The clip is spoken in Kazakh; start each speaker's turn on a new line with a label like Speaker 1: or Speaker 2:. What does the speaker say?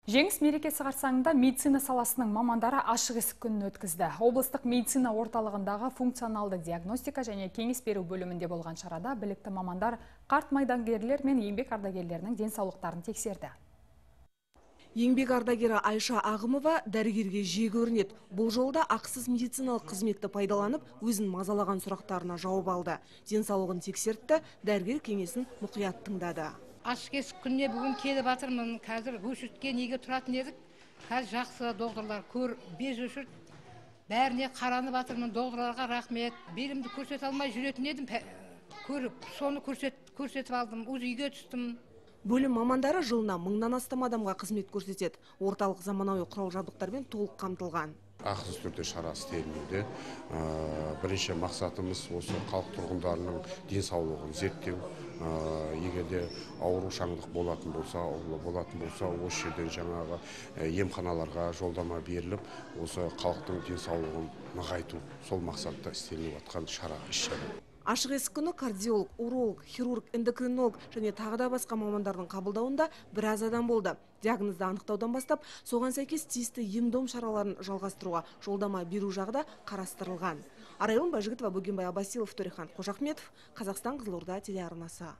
Speaker 1: Жеңіс мерекесі қарсаңында медицина саласының мамандары ашық есік күнін өткізді. Облыстық медицина орталығындағы функционалды диагностика және кеңес беру бөлімінде болған шарада білікті мамандар қарт майдангерлер мен еңбек ардагерлерінің денсаулықтарын тексерді.
Speaker 2: Еңбек ардагері Айша Ағымова дәрігерге жиі көрінеді. Бұл жолда ақысыз медициналық қызметті пайдаланып, өзін мазалаған сұрақтарына жауап алды. Денсаулығын тексертті, дәрігер кеңесін мұқият тыңдады.
Speaker 3: Ашық есік күніне бүгін келіп жатырмын. Қазір өшіртке неге тұратын едік? Қазір жақсы доғдырлар көр, без өшірт. Бәріне қаранып жатырмын. Доғдырларға рахмет. Белімді көрсете алмай жүретін едім. Көріп, соны көрсетіп алдым. Үйге түстім.
Speaker 2: Бөлім мамандары жылына 1000-нан астам адамға қызмет көрсетеді. Орталық заманауи құрал жабдықтармен толық қамтылған.
Speaker 4: Ақысыз түрде шара істелінуде. Бірінші мақсатымыз осы халық тұрғындарының денсаулығын зерттеу. Егерде аурушаңдық болатын болса, осы жерден жаңағы емханаларға жолдама беріліп, осы халықтың денсаулығын нығайту, сол мақсатта істелініп жатқан шара, іс-шара.
Speaker 2: Ашық есік күні кардиолог, уролог, хирург, эндокринолог және тағы да басқа мамандардың қабылдауында біраз адам болды. Диагнозды анықтаудан бастап, соған сәйкес тиісті ем-дом шараларын жалғастыруға жолдама беру жағы да қарастырылған. Арайлым Байжігітова, Бөгенбай Абасилов, Төрехан Қожахметов, Қазақстан, Қызылорда телеарнасы.